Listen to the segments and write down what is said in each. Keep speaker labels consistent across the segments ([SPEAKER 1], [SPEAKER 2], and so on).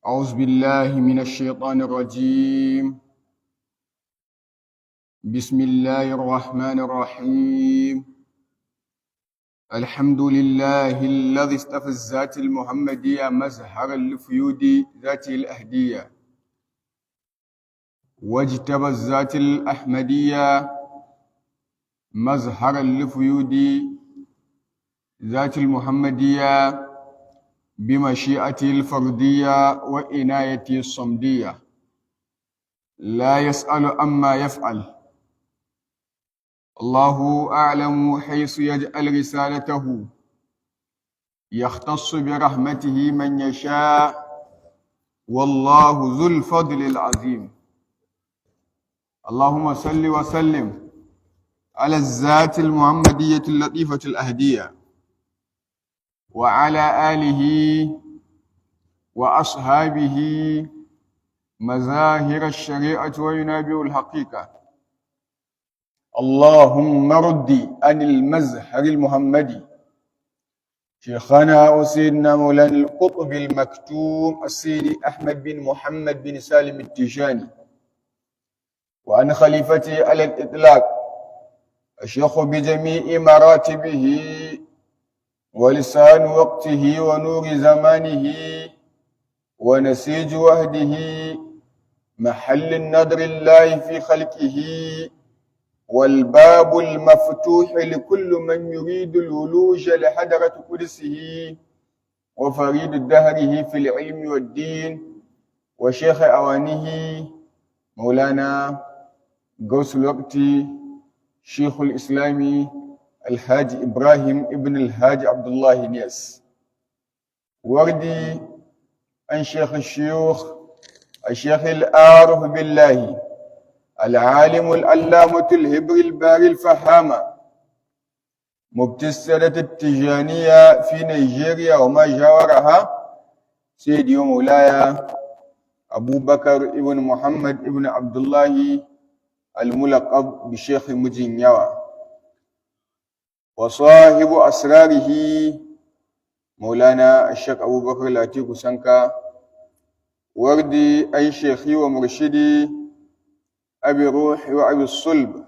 [SPEAKER 1] أعوذ بالله من الشيطان الرجيم. بسم الله الرحمن الرحيم. الحمد لله الذي اصطفى الذات المحمدية مزهر الفيود ذات الأهدية، واجتبى الذات الأحمدية مزهر الفيود ذات المحمدية بمشيئته الفردية وعنايته الصمدية، لا يسأل عما يفعل. الله أعلم حيث يجعل رسالته، يختص برحمته من يشاء، والله ذو الفضل العظيم. اللهم صل وسلم على الذات المحمدية اللطيفة الأهدية وعلى آله وأصحابه مظاهر الشريعة وينابع الحقيقة. اللهم رد عن المزهر المحمدي شيخنا وسيدنا مولانا القطب المكتوم السيد أحمد بن محمد بن سالم التيجاني، وعن خليفته على الإطلاق الشيخ بجميع مراتبه ولسان وقته ونور زمانه ونسيج وهده محل النظر الله في خلقه، والباب المفتوح لكل من يريد الولوج لحضرة قدسه، وفريد دهره في العلم والدين، وشيخ أوانه مولانا غوث الوقت شيخ الإسلام الحاج إبراهيم ابن الحاج عبد الله نياس. وردي عن شيخ الشيوخ الشيخ العارف بالله العالم العلامة الهبر الباري الفحامة مفتي السادة التيجانية في نيجيريا وما جاورها، سيدي ومولاي أبو بكر ابن محمد ابن عبد الله الملقب بشيخ مجنيوة، وصاحب أسراره مولانا الشيخ أبو بكر العتيق سنكا. وردي أي شيخي ومرشدي أبي الروح وأبي الصلب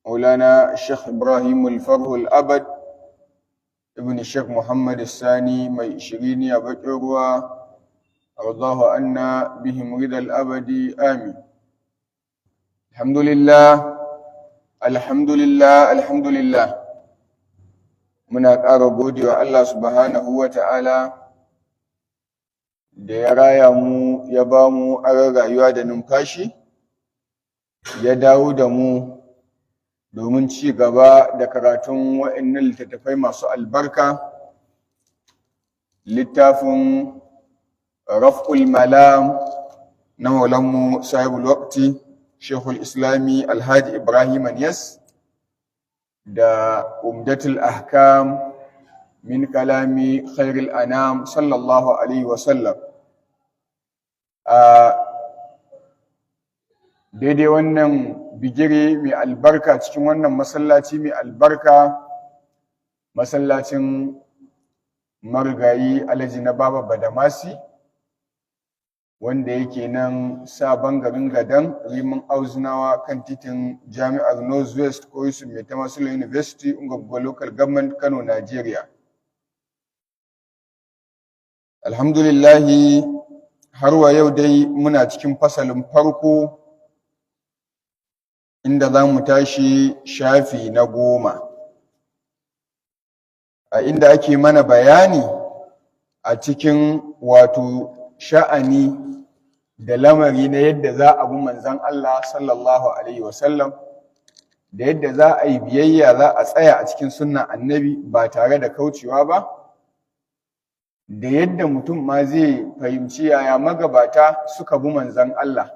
[SPEAKER 1] مولانا الشيخ إبراهيم الفرح الأبد ابن الشيخ محمد الثاني مي شريني أبجروا رضاه عنا بهم رضا الأبد آمين. الحمد لله الحمد لله الحمد لله. muna ƙara godewa Allah subhanahu wa ta'ala da ya raya mu ya ba mu aron rayuwa da numfashi, ya dawo da mu domin ci gaba da karatun waɗannan littattafai masu albarka, littafin Raf'ul Malam na maulanmu sahibul waqti Sheikhul Islami Alhaji Ibrahim Niyas, da Umdatul Ahkam min kalami khairil anam sallallahu alaihi wasallam. Daidai wannan bigire mai albarka cikin wannan masallaci mai albarka, masallacin marigayi Alhaji na Baba Badamasi, wanda yake nan sabon garin Gadan Rimin Auzunawa kan titin Jami'ar Northwest ko Yusuf Mai Tamasila University Ungwaggo Local Government Kano, Nigeria. Alhamdulillahi, har wa yau dai muna cikin fasalin farko inda za mu tashi shafi na 10, a inda ake mana bayani a cikin wato sha'ani da lamari na yadda za a bi manzon Allah sallallahu alaihi wasallam, da yadda za a yi biyayya, za a tsaya a cikin sunnan annabi ba tare da kaucewa ba, da yadda mutum ma zai fahimci yaya magabata suka bi manzon Allah,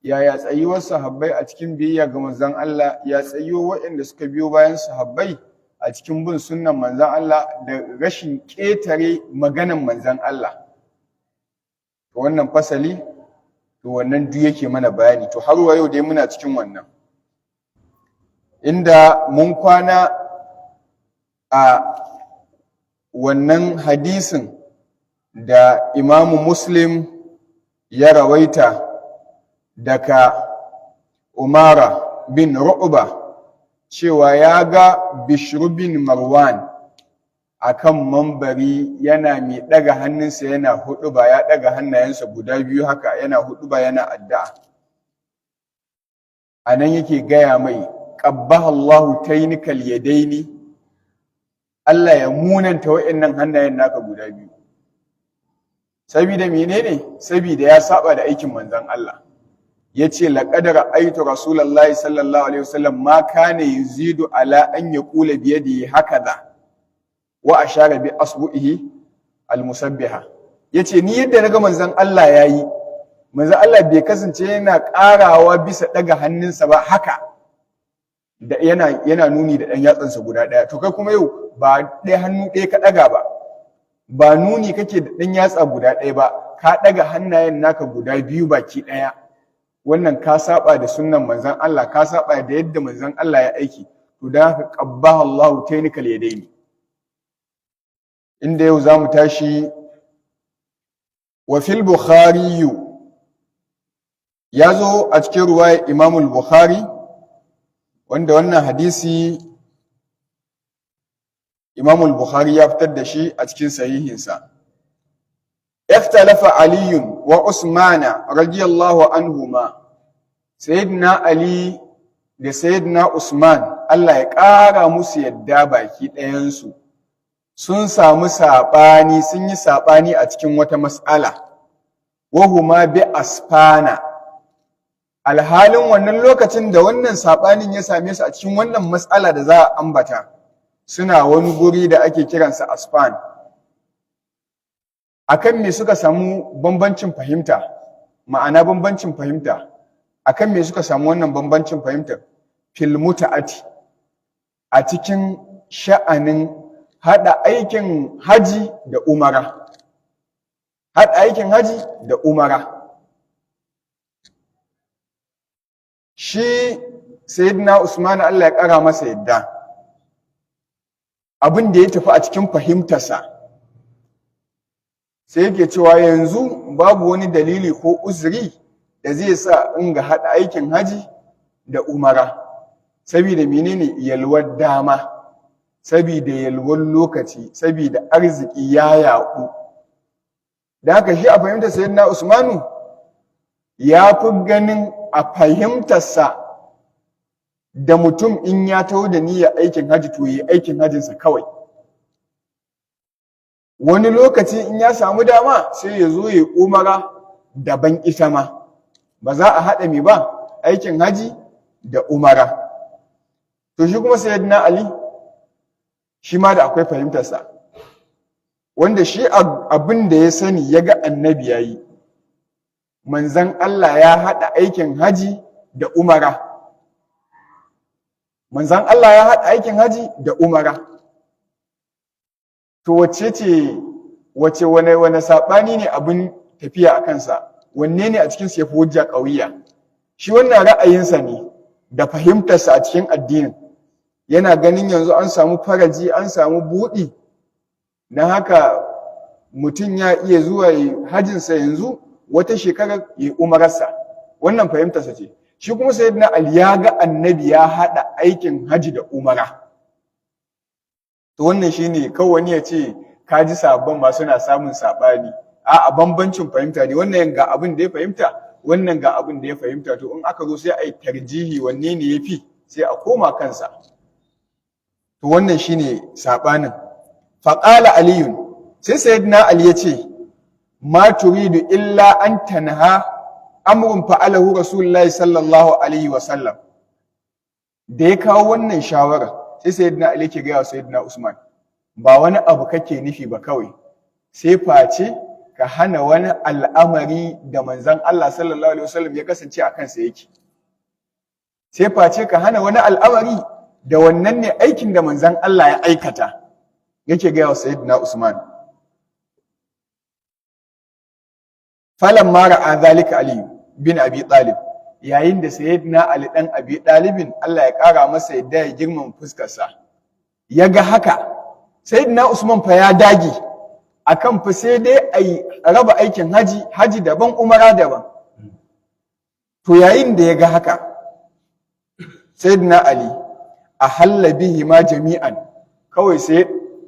[SPEAKER 1] yaya tsayuwar sahabbai a cikin biyayya ga manzon Allah, ya tsayuwar waɗanda suka biyo bayan sahabbai a cikin bin sunnan manzon Allah da rashin ƙetare maganan manzon Allah. Wannan fasali to wannan duk yake mana bayani. To har wa yau dai muna cikin wannan, inda mun kwana a wannan hadisin da Imamu Muslim ya rawaita daga Umara bin Ru'ba cewa ya ga Bishr bin Marwan akan mambari yana mai daga hannunsa yana huɗuba, ya daga hannayensa guda biyu haka yana huɗuba yana addu'a. Anan yake gaya mai qabbaha Allahu tainikal yadaini, Allah ya munanta wa'annan hannayen naka guda biyu. Sabida menene? Sabida ya saba da aikin manzon Allah. Yace laqad ra'aytu rasulullahi sallallahu alaihi wasallam ma kana yuzidu ala an yaqula bi yadihi hakaza wa ashara bi asbu'ihi almusabbiha. Yace ni yadda naga manzon Allah yayi, manzon Allah bai kasance yana ƙarawa bisa daga hannunsa ba haka da yana nuni da dan yatsansa guda daya. To kai kuma yau ba ɗaya hannu ɗaya ka daga ba nuni kake da dan yatsa guda ɗaya ba, ka daga hannayen naka guda biyu baki ɗaya. Wannan ka saba da sunnan manzon Allah, ka saba da yadda manzon Allah ya aiki. To dan haka qabbaha Allahu tainikal yadaini. Inda yau zamu tashi wa fil Bukhari, ya zo a cikin ruwayar Imam al-Bukhari, wanda wannan hadisi Imam al-Bukhari ya fitar da shi a cikin sahihinsa. Ikhtalafa Ali wa Usman radiyallahu anhuma. Sayyidina Ali da Sayyidina Usman, Allah ya ƙara musu yadda baki ɗayansu, sun samu saɓani, sun yi saɓani a cikin wata mas'ala. Wahuma bi asfana. Alhalin wannan lokacin da wannan saɓanin ya same su a cikin wannan mas'ala da za a ambata, suna wani guri da ake kiransa asfan. Akan me suka samu bambancin fahimta? Ma'ana bambancin fahimta. Akan me suka samu wannan bambancin fahimtar? Fil muta'ati, a cikin sha'anin hada aikin haji da umara. Hada aikin haji da umara. Shi Sayyidina Usman, Allah ya kara masa yadda, abin da ya tafi a cikin fahimtarsa, sai yake cewa yanzu babu wani dalili ko uzuri da zai sa in ga haɗa aikin haji da umara, saboda menene? Yalwar dama, saboda yalwar lokaci, saboda arziki ya yaƙu. Da haka shi a fahimtar Sayyidina Usmanu ya fi ganin a fahimtarsa da mutum in ya taho da niyyar aikin haji to yi aikin hajinsa kawai. Wani lokaci in ya samu dama sai ya zo ya umara daban ita ma, ba za a haɗa mai ba aikin haji da umara. To shi kuma Sayyidina Ali shi ma da akwai fahimtarsa, wanda shi abin da ya sani ya ga annabi ya yi, manzan Allah ya haɗa aikin haji da umara. Manzan Allah ya haɗa aikin haji da umara. To wace wane saɓani ne abin tafiya a kansa? Wanne ne a cikin su yafi hujja ƙauya? Shi wannan ra'ayinsa ne da fahimtarsa a cikin addinin. Yana ganin yanzu an samu faraji, an samu buɗi, na haka mutum ya iya zuwa hajinsa yanzu, wata shekarar ya umararsa. Wannan fahimtarsa ce. Shi kuma Sayyidina Ali ya ga annabi ya haɗa aikin haji da umara. To wannan shine kawai wani ya ce kaji sabon ma suna samun saɓani. A bambancin fahimta ne, wannan ga abin da ya fahimta, wannan ga abin da ya fahimta. To in aka zo sai a yi tarjihi, wanne ne ya fi, sai a koma kansa. To wannan shine saɓanin. Faƙala Aliyun, sai Sayyidina Ali ya ce, ma turidu illa an tanha amrun fa'alahu Rasulullahi sallallahu alaihi wa sallam. Da ya kawo wannan shawara, sai Sayyidina Ali ke gaya wa Sayyidina Usman, ba wani abu kake nufi ba kawai, sai face ka hana wani al'amari da manzon Allah sallallahu alaihi wasallam ya kasance a kansa yake. Sai face ka hana wani al'amari da wannan ne aikin da manzon Allah ya aikata, yake gaya wa Sayyidina Usman. Falamma ra'a zalika Ali bin Abi Talib, yayin da Sayyidina Ali dan Abi Talibin, Allah ya kara masa yadda ya girmama fuskarsa, ya ga haka Sayyidina Usman fa ya dage akan fa sai dai a raba aikin haji daban umara daban. To yayin da ya ga haka sayyidina Ali ahalla bihi ma jami'an, kawai sai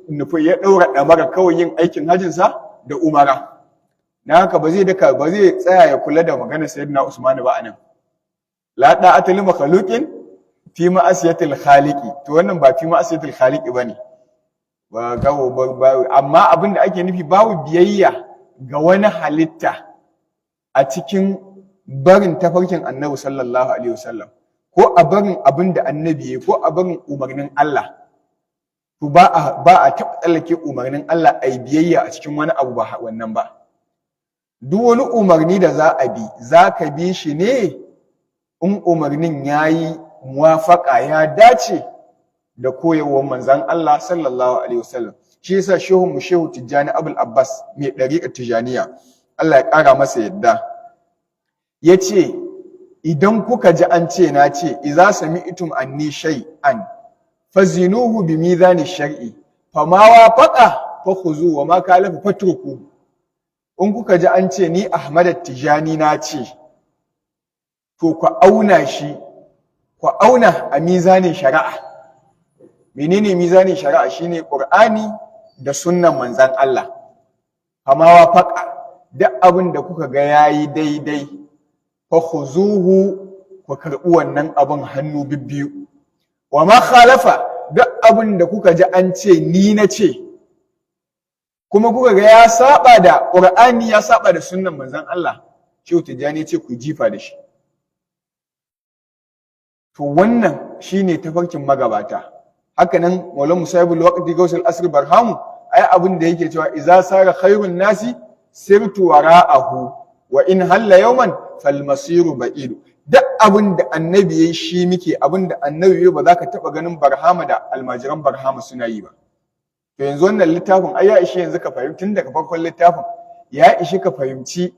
[SPEAKER 1] nufi ya daura damara kawai yin aikin hajinsa da umara. Na haka ba zai tsaya ya kula da maganar sayyidina Usman ba anan. La da'ata li makhluqin fi ma'asiyatil khaliqi, to wannan ba fi ma'asiyatil khaliqi bane. Amma abin da ake nufi babu biyayya ga wani halitta a cikin barin tafarkin Annabi sallallahu alaihi wasallam, ko a barin abin da Annabi ya, ko a barin umarnin Allah. To ba a taɓa tsallake umarnin Allah a yi biyayya a cikin wani abu ba wannan ba. Duk wani umarni da za a bi, za ka bi shi ne in umarnin ya yi muwafaƙa, ya dace da koyarwar manzan Allah sallallahu alaihi wasallam. Shi yasa shehu Tijjani Abul Abbas mai ɗariƙar Tijjaniya, Allah ya ƙara masa yadda, ya ce idan kuka ji an ce na ce idza sami'tum anni shay'an fazinuhu bi mizani shar'i fama wafaqa fakhuzu wa ma kalafa fatruku. In kuka ji an ce ni Ahmad Tijjani na ce, to ku auna shi, ku auna a mizanin shari'a. Menene mizanin shari'a? Shine Qur'ani da sunnan manzon Allah. Fama wafaqa, duk abin da kuka ga yayi daidai fa khuzuhu, ku karbi wannan abin hannu bibbiyu. Wa ma khalafa, duk abin da kuka ji an ce ni na ce kuma kuka ga ya saba da Qur'ani, ya saba da sunnan manzon Allah, Shehu Tijjani ce ku jifa da shi. To wannan shine tafarkin magabata. Haka nan Maulana Musayibul Waqti Gausul Asr Barhamu ai abin da yake cewa idza sara khairun nasi sirtu wara'ahu wa in halla yawman fal masiru ba'id. Duk abin da annabi yayi shi muke, abin da annabi yayi ba za ka taba ganin Barhama da almajiran Barhama suna yi ba. To yanzu wannan littafin ai ya ishe yanzu ka fahimci tun daga farkon littafin, ya ishe ka fahimci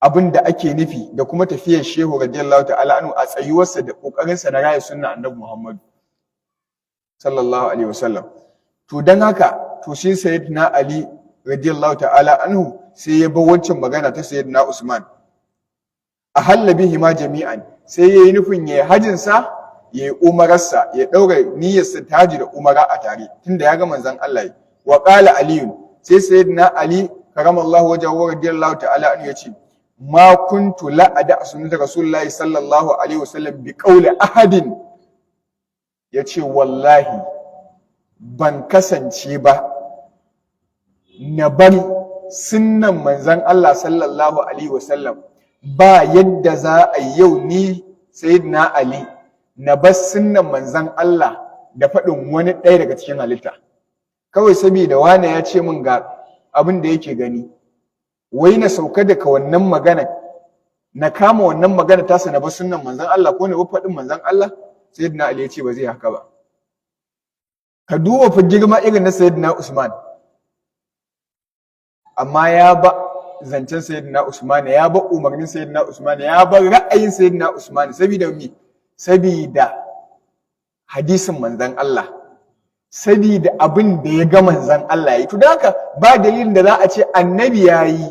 [SPEAKER 1] abin da ake nufi da kuma tafiyar Shehu radiyallahu ta'ala anhu a tsayuwarsa da kokarinsa na raya sunna Annabi Muhammad sallallahu alaihi wasallam. To dan haka to shi sayyidina Ali radiyallahu ta'ala anhu sai ya bar wancan magana ta sayyidina Usman, ahalla bihi ma jami'an, sai yayi nufin yayi hajin sa, yayi umararsa, ya daura niyyarsa ta haji da umara a tare tunda ya ga manzon Allah. Wa qala Ali, sai sayyidina Ali karamallahu wajhahu radiyallahu ta'ala anhu yace ma kuntu la ada sunnat rasulullahi sallallahu alaihi wasallam bi qawli ahadin, yace wallahi ban kasance ba na bar sunnan manzon Allah sallallahu alaihi wasallam, ba yadda za a yau ni sayyidina Ali na bar sunnan manzon Allah da faɗin wani ɗaya daga cikin halitta kawai saboda wane ya ce min ga abin da yake gani, wai na sauka daga wannan magana, na kama wannan magana tasa na bar sunnan manzon Allah ko na bar faɗin manzon Allah. Sayyidina Ali ya ce ba zai haka ba. Ka duba fa girma irin na sayyidina Usman, amma ya ba zancen sayyidina Usman, ya ba umarnin sayyidina Usman, ya ba ra'ayin sayyidina Usman, saboda me? Saboda hadisin manzon Allah, saboda abin da ya ga manzon Allah yi. To da haka ba dalilin da za a ce annabi yayi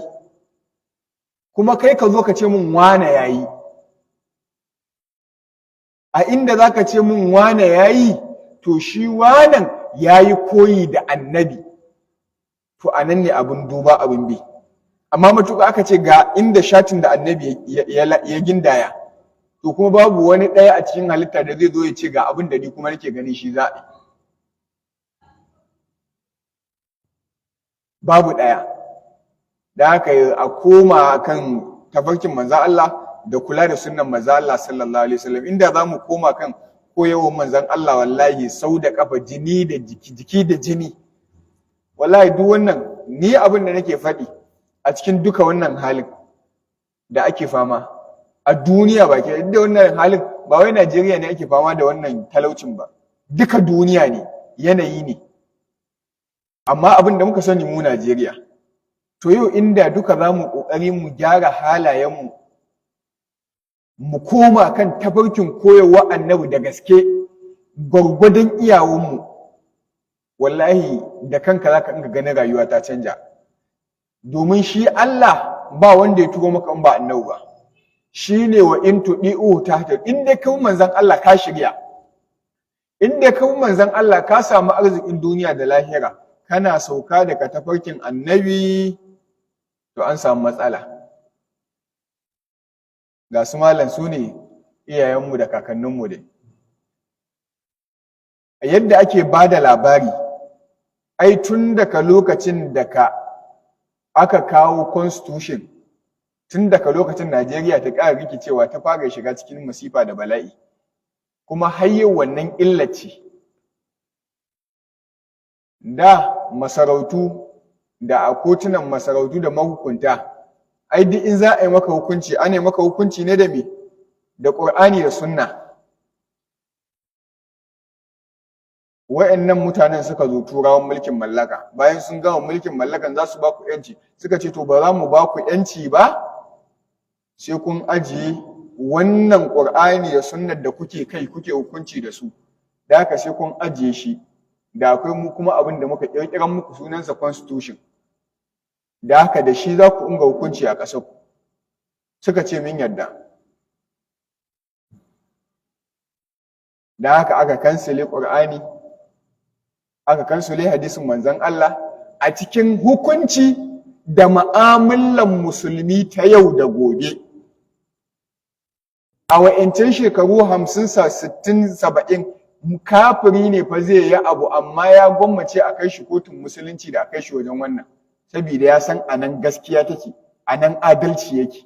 [SPEAKER 1] kuma kai ka zo ka ce mun wane yayi. A inda za ka ce mun wane yayi, to shi wanan yayi koyi da annabi, to anan ne abin duba abin bi. Amma matuƙa aka ce ga inda shatin da annabi ya gindaya, to kuma babu wani ɗaya a cikin halitta da zai zo ya ce ga abin da ni kuma nake gani shi za a yi. Babu ɗaya. Da haka a koma kan tafarkin manzan Allah da kula da sunnan manzan Allah sallallahu alaihi wasallam. Inda za mu koma kan koyarwar manzan Allah, wallahi sau da kafa, jini da jiki da jini, wallahi duk wannan ni abin da nake faɗi a cikin duka wannan halin da ake fama a duniya baki da wannan halin, ba wai Najeriya ne ake fama da wannan talaucin ba, duka duniya ne, yanayi ne. Amma abin da muka sani mu Najeriya, to yau inda duka za mu ƙoƙari mu gyara halayenmu, mu koma kan tafarkin koyarwa annabi da gaske gwargwadon iyawanmu, wallahi da kanka za ka ganin rayuwa ta canja. domin shi Allah ba wanda ya turo maka in ba annabi ba. Shi ne wa in tuɗi'u ta ta, in dai kai manzan Allah ka shirya, in dai kai manzan Allah ka samu arzikin duniya da lahira, kana sauka daga tafarkin annabi, to an samu matsala. Ga su malam su ne iyayenmu da kakanninmu dai. Yadda ake ba da labari, ai tun daga lokacin da aka kawo constitution, tun daga lokacin Najeriya ta ƙara rikicewa ta fara shiga cikin masifa da bala'i, kuma har yau wannan illaci. Da masarautu da a kotunan masarautu da mahukunta, ai duk in za a yi maka hukunci, an yi maka hukunci ne da me? Da Ƙur'ani da Sunna. Wa'annan mutanen suka zo turawan mulkin mallaka, bayan sun gama mulkin mallakan za su ba ku ‘yanci, suka ce to ba za mu ba ku ‘yanci ba, sai kun ajiye wannan Ƙur'ani da sunnar da kuke kai kuke hukunci da su, da haka sai kun ajiye shi, da akwai mu kuma abin da muka ƙirƙiran muku sunansa constitution, da haka da shi za ku inga hukunci a ƙasar ku. Suka ce min yadda. Da haka aka kansile Ƙur'ani, aka kansile hadisin manzon Allah a cikin hukunci da mu'amalan musulmi ta yau da gobe. A wa'yancan shekaru 50, 60, 70, kafiri ne fa zai yi abu amma ya gwammace a kai shi kotun musulunci da a kai shi wajen wannan, saboda ya san a nan gaskiya take, a nan adalci yake.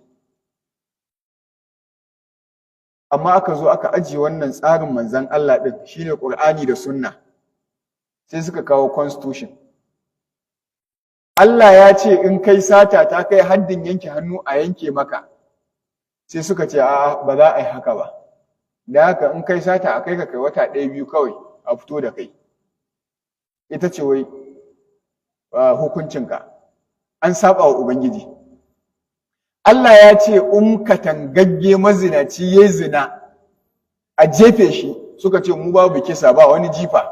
[SPEAKER 1] Amma aka zo aka ajiye wannan tsarin manzon Allah ɗin, shine Ƙur'ani da Sunna, sai suka kawo constitution. Allah ya ce in kai sata ta kai haddin yanke hannu a yanke maka, sai suka ce a'a ba za a yi haka ba, da haka in kai sata a kai ka kai wata 1-2 kawai a fito da kai, ita ce wai hukuncinka, an saba wa Ubangiji. Allah ya ce katangagge mazinaci ya zina a jefe shi, suka ce mu babu kisa, ba wani jifa,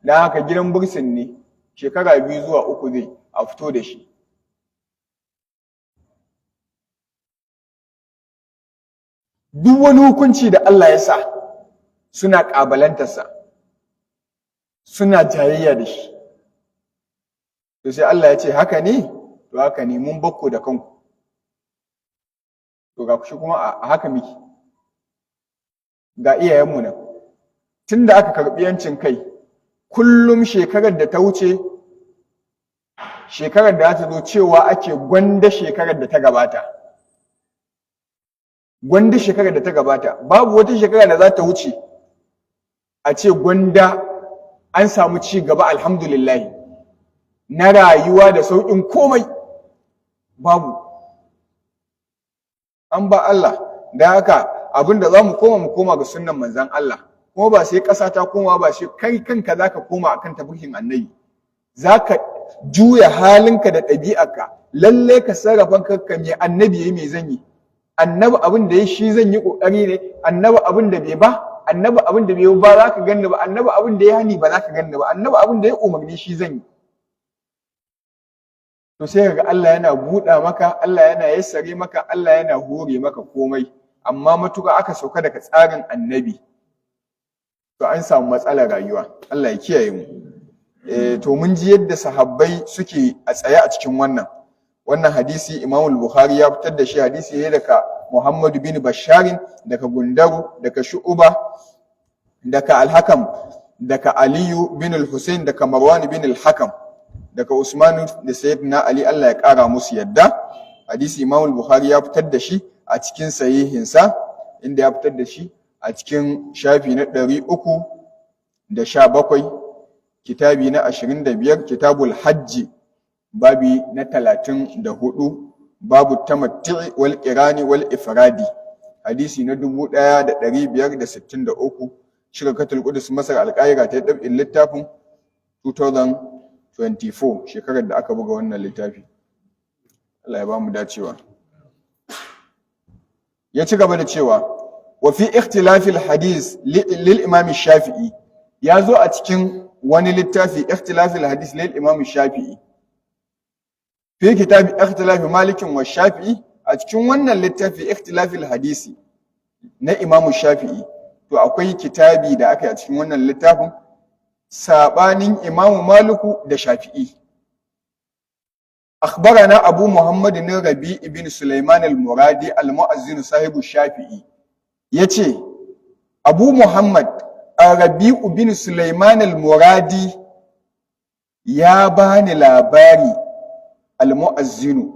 [SPEAKER 1] da haka gidan bursin ne, shekara 2 zuwa 3 zai a fito da shi. Duk wani hukunci da Allah ya sa suna ƙabalantarsa, suna jayayya da shi. To sai Allah ya ce haka ne, to haka ne, mun bakko da kanku. To ga shi kuma a haka miki. Ga iyayenmu nan, tun da aka karɓi yancin kai, kullum shekarar da ta wuce, shekarar da ta zo cewa ake gwanda shekarar da ta gabata. Gwanda shekarar da ta gabata, babu wata shekara da za ta wuce a ce gwanda an samu ci gaba alhamdulillah na rayuwa da sauƙin komai, babu. An ba Allah, da haka abinda za mu koma ga sunnan manzan Allah, kuma ba sai ƙasa ta koma, ba sai kai kanka za ka koma akan tafarkin annabi, za ka juya halinka da ɗabi'arka, lalle ka sarrafa kanka mai annabi yayi mai zan yi. Annabi abin da ya shi zan yi ƙoƙari ne, annabi abin da bai ba, annabi abin da bai ba za ka ganni ba, annabi abin da ya hani ba za ka ganni ba, annabi abin da ya umarni shi zan yi. To sai kaga Allah yana buɗa maka, Allah yana yassare maka, Allah yana hore maka komai, amma matuƙa aka sauka daga tsarin annabi, to an samu matsalar rayuwa. Allah ya kiyaye mu. To mun ji yadda sahabbai suke a tsaye a cikin wannan hadisi. Imam al-Bukhari ya fitar da shi, hadisi ne daga Muhammad bin Basharin, daga Gundaru, daga Shu'ba, daga Al-Hakam, daga Aliyu bin al-Husayn, daga Marwan bin al-Hakam, daga Usman da Sayyidina Ali, Allah ya kara musu yadda. Hadisi Imam al-Bukhari ya fitar da shi a cikin sahihinsa, inda ya fitar da shi a cikin shafi na 317, kitabi na 25, kitabul hajji, babi na 34, babu tamattu'i wal qirani wal ifradi, hadisi na 1563. Shirkatul Qudus Masar al-Qahira ta dab'in littafin 2024, shekarar da aka buga wannan littafi. Allah ya ba mu dacewa. Ya ci gaba da cewa wa fi ikhtilafil hadis lil imam Shafi'i, ya zo a cikin wani littafi ikhtilafil hadis lil imam Shafi'i, fi kitabi ikhtilafi malikin wa shafi'i a cikin wannan littafi ikhtilafil hadisi na imamu shafi'i to akwai kitabi da aka yi a cikin wannan littafin sabanin imamu maliku da shafi'i. أخبرنا أبو محمد الربيع بن سليمان المرادي المؤذن صاحب الشافعي يتي أبو محمد الربيع بن سليمان المرادي يا باني لاباري المؤذن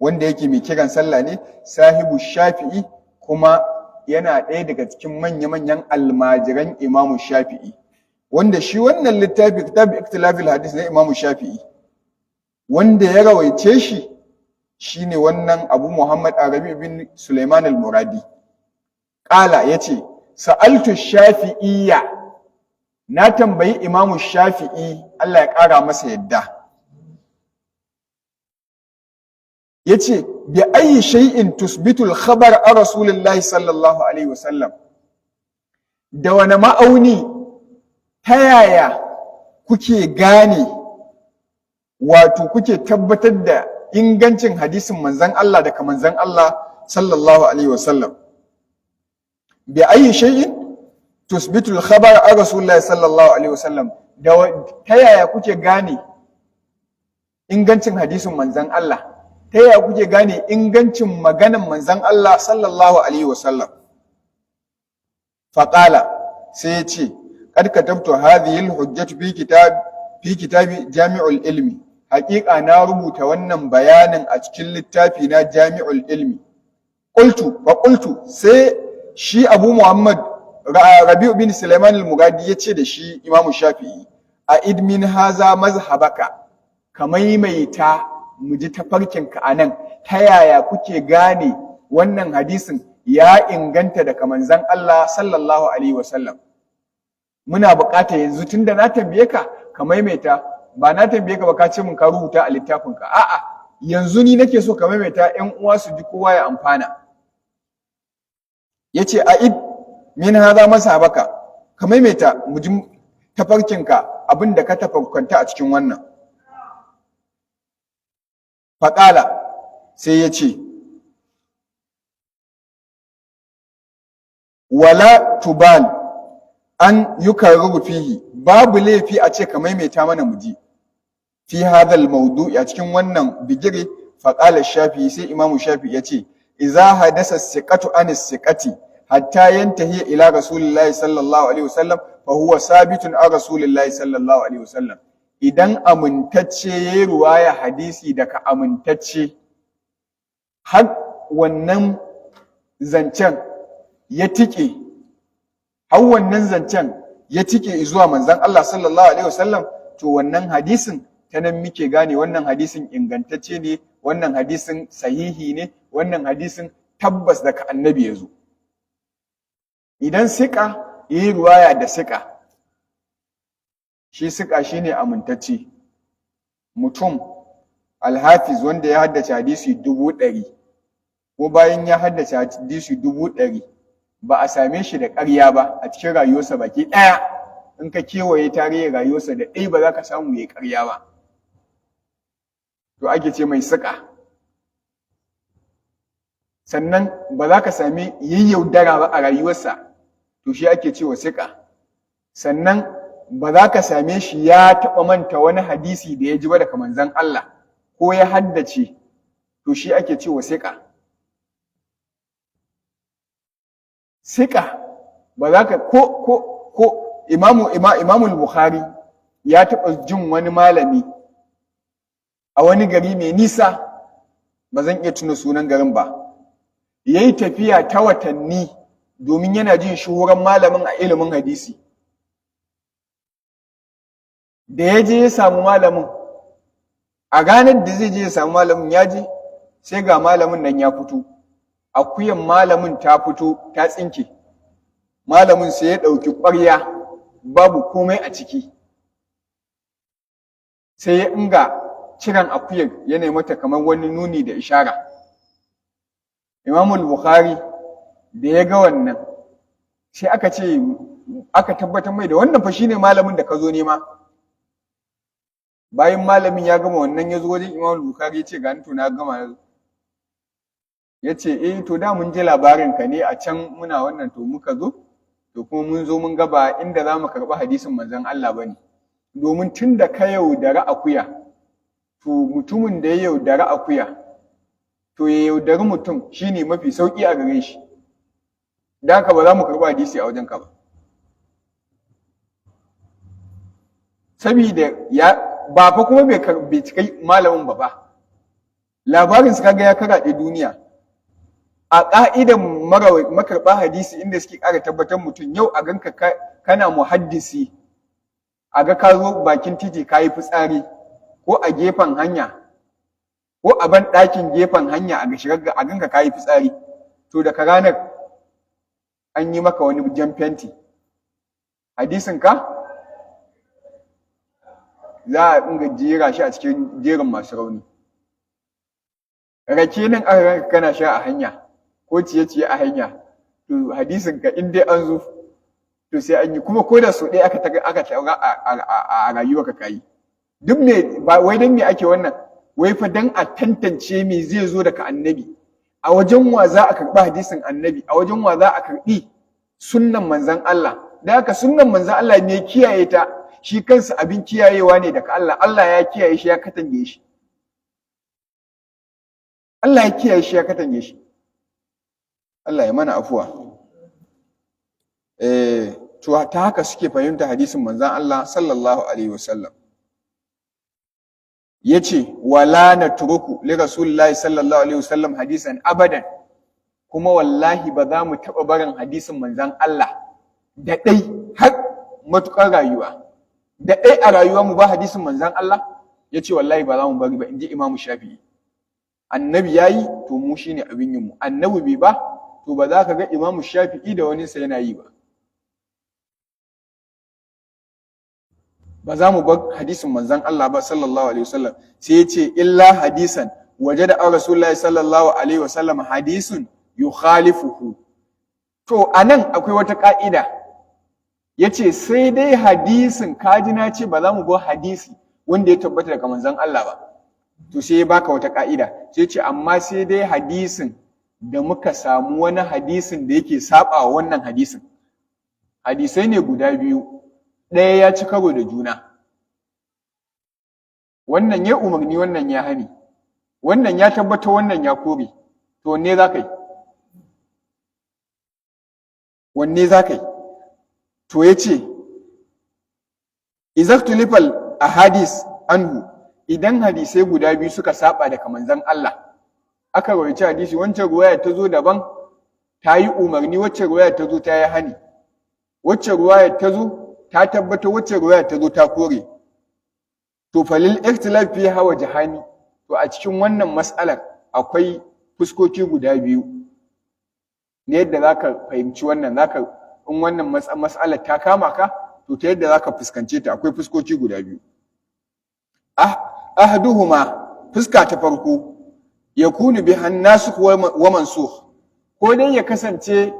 [SPEAKER 1] wanda yake mai kiran sallah ne sahibu shafi'i kuma yana ɗaya daga cikin manya-manyan almajiran imamu shafi'i wanda shi wannan littafi kitab ikhtilafil hadis na imamu shafi'i wanda ya rawaice shi shine wannan Abu Muhammad Arabi bin Sulaiman al-Muradi qala yace sa'altu shafi'iyya na tambayi Imam Shafi'i Allah ya kara masa yadda yace bi ayi shay'in tusbitu al-khabar a Rasulullahi sallallahu alaihi wasallam da wani ma'auni ta yaya kuke gane wato kuke tabbatar da ingancin hadisin manzon Allah daga manzon Allah sallallahu alaihi wasallam bi ayi shay'in tusbitu al-khabar a Rasulullahi sallallahu alaihi wasallam da ta yaya kuke gane ingancin hadisin manzon Allah ta yaya kuke gane ingancin maganan manzon Allah sallallahu alaihi wasallam faqala sai ya ce qad katabtu hadhihi al-hujjatu fi kitabi jami'ul ilmi haƙiƙa na rubuta wannan bayanin a cikin littafi na jami'ul ilmi qultu sai shi Abu Muhammad Rabi'u bin Sulaiman al-Muradi yace da shi Imam Shafi'i a idmin haza mazhabaka ka maimaita mu ji tafarkinka anan ta yaya kuke gane wannan hadisin ya inganta daga manzon Allah sallallahu alaihi wasallam muna buƙata yanzu tunda na tambaye ka ka maimaita ba na tambaye ka ba ka ce mun ka rubuta a littafinka a'a yanzu ni nake so ka maimaita ƴan uwa su ji kowa ya amfana yace a'id min hadha masabaka ka maimaita mu ji tafarkinka abinda ka tafakkanta a cikin wannan faqala sai yace wala tubal an yukarru fihi babu laifi a ce ka maimaita mana muji fi hadha al-mawdu'i a cikin wannan bigire fa qala shafi'i sai imamu shafi'i yace idza hadasa siqatu an siqati hatta yantahi ila rasulillahi sallallahu alaihi wasallam fa huwa sabitun an rasulillahi sallallahu alaihi wasallam idan amintacce yayi ruwaya hadisi daga amintacce har wannan zancen ya tike har wannan zancen ya tike zuwa manzon Allah sallallahu alaihi wasallam to wannan hadisin ta nan muke gane wannan hadisin ingantacce ne wannan hadisin sahihi ne wannan hadisin tabbas daga annabi yazo idan sika yi ruwaya da sika shi sika shine amintacce mutum alhafiz wanda ya haddace hadisi 100 ko bayan ya haddace hadisi 100 ba a same shi da ƙarya ba a cikin rayuwarsa baki ɗaya in ka kewaye tarihin rayuwarsa da ɗaya ba za ka samu ya ƙarya ba to ake ce mai siƙa sannan ba za ka sami yayyaudara ba a rayuwarsa to shi ake ce wa siƙa sannan ba za ka same shi ya taɓa manta wani hadisi da ya ji ba daga manzon Allah ko ya haddace to shi ake ce wa siƙa siƙa ba za ka ko imamul Bukhari ya taɓa jin wani malami a wani gari mai nisa ba zan iya tuna sunan garin ba yayi tafiya ta watanni domin yana jin shuhuran malamin a ilimin hadisi da ya je ya samu malamin a ranar da zai je ya samu malamin ya je sai ga malamin nan ya fito akuyan malamin ta fito ta tsinke malamin sai ya ɗauki ƙwarya babu komai a ciki sai ya inga kiran akuyar ya nemi mata kamar wani nuni da ishara Imamul Bukhari da ya ga wannan sai aka tabbatar mai da wannan fa shine malamin da ka zo nema bayan malamin ya gama wannan ya zo wajen Imam Bukhari ya ce ga to na gama, ya ce to da mun ji labarin ka ne a can muna wannan, to muka zo to kuma mun zo mun gaba inda za mu karɓi hadisin manzon Allah ba ne, domin tun da ka yaudari akuya, to mutumin da ya yaudari akuya to ya yaudari mutum shine mafi sauƙi a gare shi, da haka ba za mu karɓi hadisi a wajenka ba. Sabida ba fa kuma bai cikai malamin ba labarin su kaga ya karaɗe duniya. A ƙa'idan makarɓa hadisi inda suke ƙara tabbatar mutum, yau a ganka kana muhaddisi, a ga ka zo bakin titi ka yi fitsari ko a gefen hanya ko a ban ɗakin gefen hanya a ganka ka yi fitsari, to daga ranar an yi maka wani jan fenti, hadisinka za a inga jera shi a cikin jerin masu rauni. Rake nan aka ranka kana sha a hanya ko ciye-ciye a hanya, to hadisinka in dai an zo to sai an yi, kuma ko da so ɗaya aka taura a rayuwarka kayi. Duk me ba wai dan me ake wannan, wai fa dan a tantance me zai zo daga annabi, a wajen wa za a karɓi hadisin annabi, a wajen wa za a karɓi sunnan manzon Allah. Da haka sunnan manzon Allah ne kiyaye ta, shi kansa abin kiyayewa ne daga Allah. Allah ya kiyaye shi ya katange shi. Allah ya kiyaye shi ya katange shi. Allah ya mana afuwa. To ta haka suke fahimta hadisin manzon Allah sallallahu alaihi wasallam. Yace wala natruku li rasulillahi sallallahu alaihi wasallam hadisan abadan, kuma wallahi ba za mu taɓa barin hadisin manzon Allah da ɗai har matuƙar rayuwa, da ɗai a rayuwa mu ba hadisin manzon Allah. Yace wallahi ba za mu bari ba, inji Imam Shafi'i. Annabi yayi to mu shine abin yin mu, annabi bai ba to ba za ka ga Imam Shafi'i da wani sa yana yi ba. Ba za mu bar hadisin manzon Allah ba sallallahu alaihi wasallam. Sai yace illa hadisan wajada Rasulullahi sallallahu alaihi wasallam hadisun yukhalifuhu. To anan akwai wata ka'ida, yace sai dai hadisin, kaji na ce ba za mu bar hadisi wanda ya tabbata daga manzon Allah ba, to sai ya baka wata ka'ida, sai ce amma sai dai hadisin da muka samu wani hadisin da yake saba wa wannan hadisin. Hadisai ne guda biyu, ɗaya ya ci karo da juna, wannan ya umarni wannan ya hani, wannan ya tabbata wannan ya kore, to wanne za ka yi? Wanne za ka yi? To ya ce izaktulifal ahadis anhu, idan hadisai guda biyu suka saba daga manzon Allah, aka rawaita hadisi, wancan ruwaya ta zo daban ta yi umarni, wacce ruwaya ta zo ta yi hani, wacce ruwaya ta zo ta tabbata, wacce ruwaya ta zo ta kore, to falil ikhtilaf fi hawa jahani, to a cikin wannan mas'alar akwai fuskoki guda biyu ne yadda zaka fahimci wannan, zaka in wannan mas'alar ta kama ka, to ta yadda zaka fuskance ta akwai fuskoki guda biyu. Ahaduhuma, fuska ta farko, yakunu biha nasikh wa mansukh, ko dai ya kasance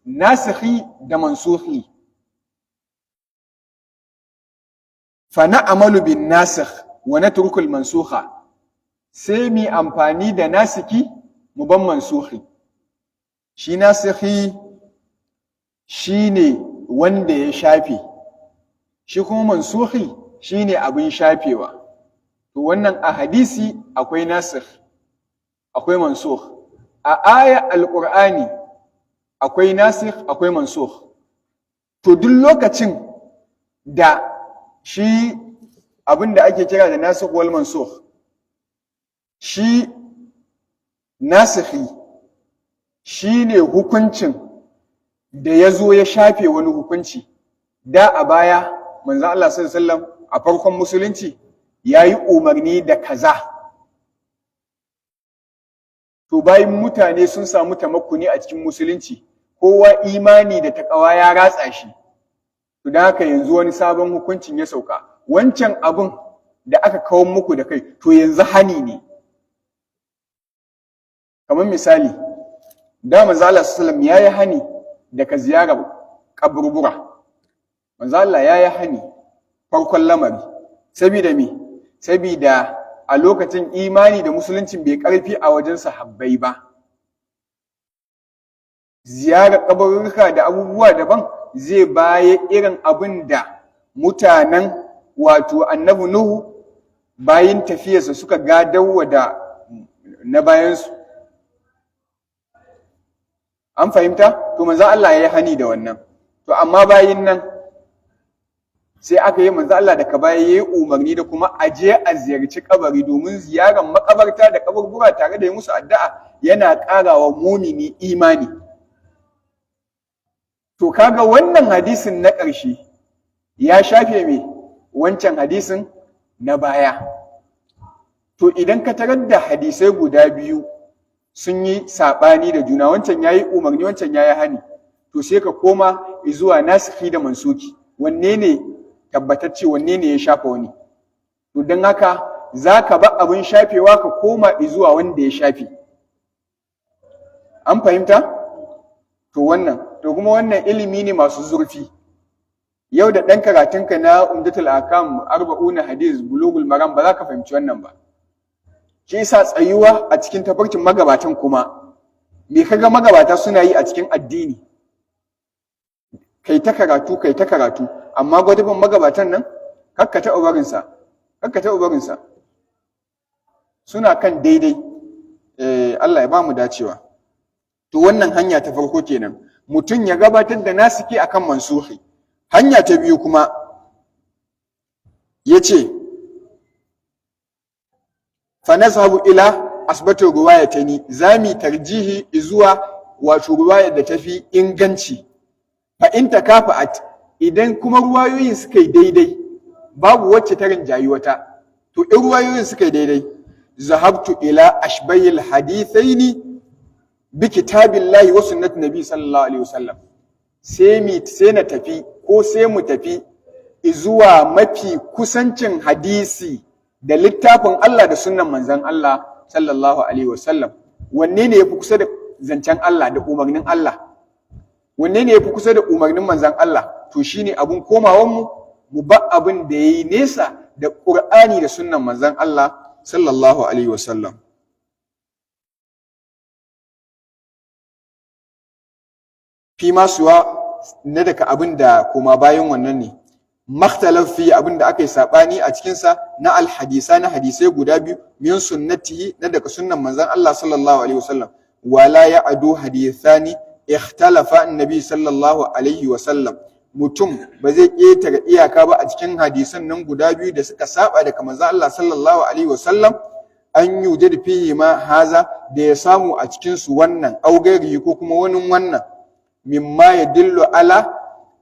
[SPEAKER 1] nasikhi da mansukhi. Fa na'malu bin nasikh wa natruku al mansukha, sai mi amfani da nasiki mu ban mansukhi. Shi nasikhi shine wanda ya shafe, shi kuma mansukhi shine abin shafewa. To wannan a hadisi akwai nasikh akwai mansukh, a aya alqur'ani akwai nasikh akwai mansukh. To duk lokacin da shi abin da ake kira da nasikh wal mansukh, shi nasikhi shine hukuncin da ya zo ya shafe wani hukunci. Da a baya manzo Allah sallallahu alaihi wasallam a farkon musulunci yayi umarni da kaza, to bayan mutane sun samu tamakkuni a cikin musulunci, kowa imani da takawa ya ratsa shi, to da haka yanzu wani sabon hukuncin ya sauka, wancan abun da aka kawo muku da kai to yanzu hani ne. Kamar misali, da manzo Allah sallallahu alaihi wasallam yayi hani daga ziyarar kaburbura. Manzo Allah yayi hani farkon lamari, saboda me? saboda a lokacin imani da musuluncin bai ƙarfi a wajen sahabbai ba. Ziyarar kabarurruka da abubuwa daban zai baya irin abin da mutanen wato annabi Nuhu bayan tafiyarsa suka gadawa da na bayansu. An fahimta? To manzo Allah ya yi hani da wannan. To amma bayin nan sai aka yi manzo Allah daga baya yayi umarni da kuma aje a ziyarci kabari, domin ziyarar makabarta da kaburbura tare da yi musu addu'a yana ƙarawa mumini imani. To kaga wannan hadisin na ƙarshe ya shafe me wancan hadisin na baya. To idan ka tarar da hadisai guda biyu sun yi saɓani da juna, wancan ya yi umarni wancan ya yi hani, to sai ka koma zuwa nasikhi da mansuki, wanne ne tabbatacce, wanne ne ya shafa wani. To don haka za ka ba abin shafewa ka koma zuwa wanda ya shafe. An fahimta? To kuma wannan ilimi ne masu zurfi. Yau da ɗan karatunka na Umdatul Ahkam, 40 hadis, Bulughul Maram ba za ka fahimci wannan ba. Shi yasa tsayuwa a cikin tafarkin magabatan kuma, me kaga magabata suna yi a cikin addini? Kai ta karatu, amma gwadabin magabatan nan kakka ta ubarinsa. Suna kan daidai. Allah ya ba mu dacewa. To wannan hanya ta farko kenan, mutum ya gabatar da nasiki akan mansuhi. Hanya ta biyu kuma yace fa nazhabu ila asbatu riwayatani, zami tarjihi zuwa wato riwayar da tafi inganci. Fa in takafa'at, idan kuma ruwayoyin suka yi daidai, babu wacce ta rinjayi wata, to in ruwayoyin suka yi daidai, zahabtu ila ashbayil hadithaini bi kitabillahi wa sunnati nabi sallallahu alaihi wasallam, sai na tafi ko sai mu tafi zuwa mafi kusancin hadisi da littafin Allah da sunnan manzon Allah sallallahu alaihi wasallam. Wanne ne yafi kusa da zancen Allah da umarnin Allah? Wanne ne yafi kusa da umarnin manzon Allah? To shine abun komawan mu ba abin da yayi nesa da Qur'ani da sunnan manzon Allah sallallahu alaihi wasallam. Fi ma suwa na daga abin da koma bayan wannan ne, makhtalaf fi abin da aka yi saɓani a cikinsa na alhadisa, na hadisai guda biyu, min sunnatihi na daga sunnan manzon Allah sallallahu alaihi wasallam, wala ya adu hadithani ikhtalafa annabi sallallahu alaihi wasallam. Mutum ba zai ƙetare iyaka ba a cikin hadisan nan guda biyu da suka saba daga manzon Allah sallallahu alaihi wasallam, an yujad fihi ma haza, da ya samu a cikin su wannan augairi ko kuma wani wannan, mimma ya dillo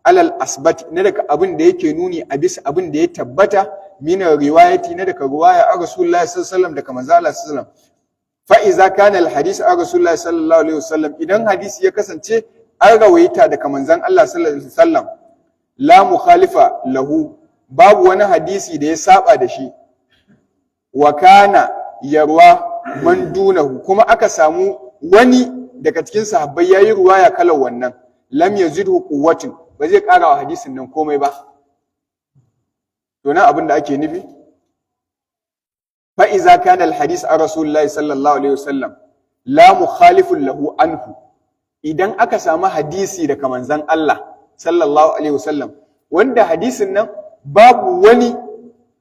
[SPEAKER 1] alal asbati, na daga abin da yake nuni a bisa abin da ya tabbata, mina riwayati, na daga riwaya a Rasulullahi sallallahu alaihi wasallam daga manzo Allah sallallahu alaihi wasallam. Fa iza kana al hadith a Rasulullahi sallallahu alaihi wasallam, idan hadisi ya kasance an rawaita daga manzon Allah sallallahu alaihi wasallam, la mukhalifa lahu, babu wani hadisi da ya saba da shi, wa kana yarwa man dunahu, kuma aka samu wani daga cikin sahabbai yayi ruwaya kalar wannan, lam yazidhu quwwatin, ba zai ƙara wa hadisin nan komai ba. To nan abin da ake nufi, fa iza kana al hadith a Rasulullahi sallallahu alaihi wasallam la mukhalifun lahu anhu, idan aka samu hadisi daga manzon Allah sallallahu alaihi wasallam wanda hadisin nan babu wani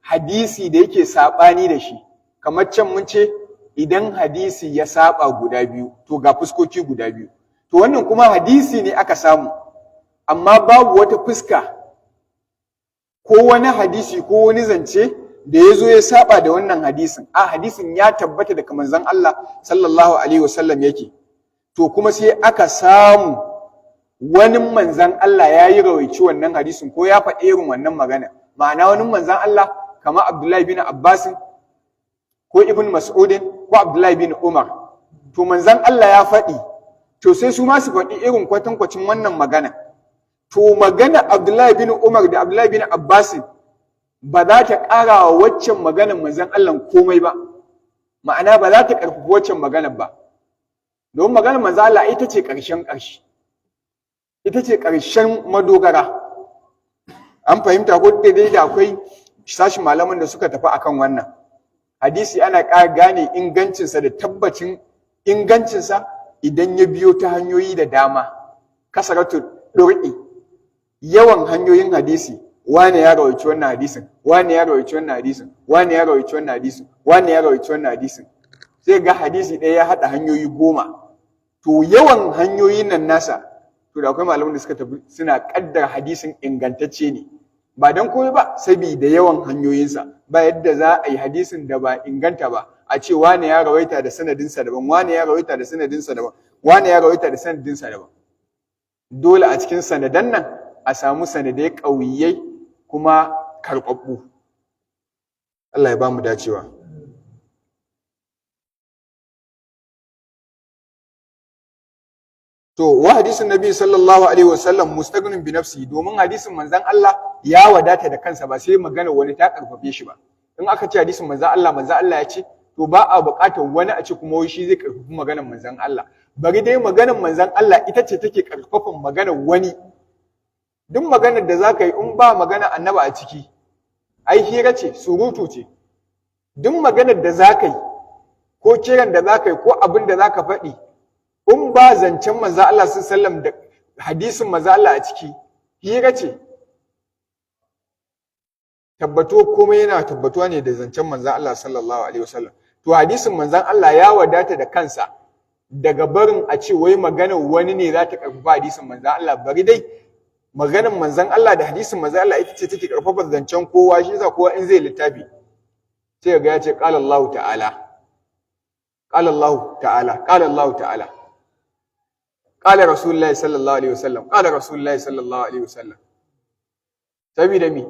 [SPEAKER 1] hadisi da yake sabani da shi, kamar can mun ce idan hadisi ya saba guda biyu, to ga fuskoki guda biyu. To wannan kuma hadisi ne aka samu, amma babu wata fuska ko wani hadisi ko wani zance da ya zo ya saba da wannan hadisin. Hadisin ya tabbata daga manzon Allah sallallahu alaihi wasallam yake. To kuma sai aka samu wani manzon Allah ya yi rawaici wannan hadisin ko ya faɗi irin wannan magana. Ma'ana wani manzon Allah kamar Abdullahi bin Abbasin ko Ibn Mas'udin ko Abdullahi bin Umar. To manzon Allah ya faɗi, to sai su ma su faɗi irin kwatankwacin wannan magana. To magana Abdullahi bin Umar da Abdullahi bin Abbasin ba za ta ƙara wa waccan maganar manzon Allah komai ba. Ma'ana ba za ta ƙarfafa waccan maganar ba. Domin maganar manzon Allah ita ce ƙarshen ƙarshe. Ita ce ƙarshen madogara. An fahimta ko dai da akwai sashi malaman da suka tafi akan wannan hadisi ana ƙara gane ingancinsa da tabbacin ingancinsa idan ya biyo ta hanyoyi da dama. Kasaratu durqi, yawan hanyoyin hadisi, wane ya rawaici wannan hadisin, wane ya rawaici wannan hadisin, wane ya rawaici wannan hadisin, wane ya rawaici wannan hadisin, sai ga hadisi ɗaya ya haɗa hanyoyi 10. To yawan hanyoyin nan nasa, to da akwai malaman da suka tafi suna kaddara hadisin ingantacce ne, ba dan komai ba saboda yawan hanyoyinsa. Ba yadda za a yi hadisin da ba inganta ba a ce wane ya rawaita da sanadinsa daban, wane ya rawaita da sanadinsa daban, wane ya rawaita da sanadinsa daban. Dole a cikin sanadan nan a samu sanadai ƙauyiyai kuma karɓaɓɓu. Allah ya ba mu dacewa. To wa hadisin Nabi sallallahu alaihi wasallam mustaghnin bi nafsi, domin hadisin manzon Allah ya wadata da kansa, ba sai magana wani ta karfafe shi ba. In aka ce hadisin manzon Allah ya ce, to ba a buƙatar wani a ce kuma wai shi zai karfafi maganar manzon Allah. Bari dai maganar manzon Allah ita ce take karfafan maganar wani. Duk maganar da zaka yi in ba magana annaba a ciki, ai hira ce, surutu ce. Duk maganar da zaka yi ko kiran da zaka yi ko abin da zaka faɗi, in ba zancen manzo Allah sallallahu alaihi wasallam da hadisin manzo Allah a ciki, hira ce. Komai yana tabbatuwa ne da zancen manzo Allah sallallahu alaihi wasallam. To hadisin manzon Allah ya wadata da kansa daga barin a ce wai maganar wani ne za ta karfafa hadisin manzon Allah. Bari dai maganar manzon Allah da hadisin manzon Allah ita ce take karfafa zancen kowa. Shi yasa kowa in zai littafi sai ga ya ce qala Allah ta'ala, qala Allah ta'ala, qala Allah ta'ala, qala Rasulullahi sallallahu alaihi wasallam, qala Rasulullahi sallallahu alaihi wasallam. Sabida mi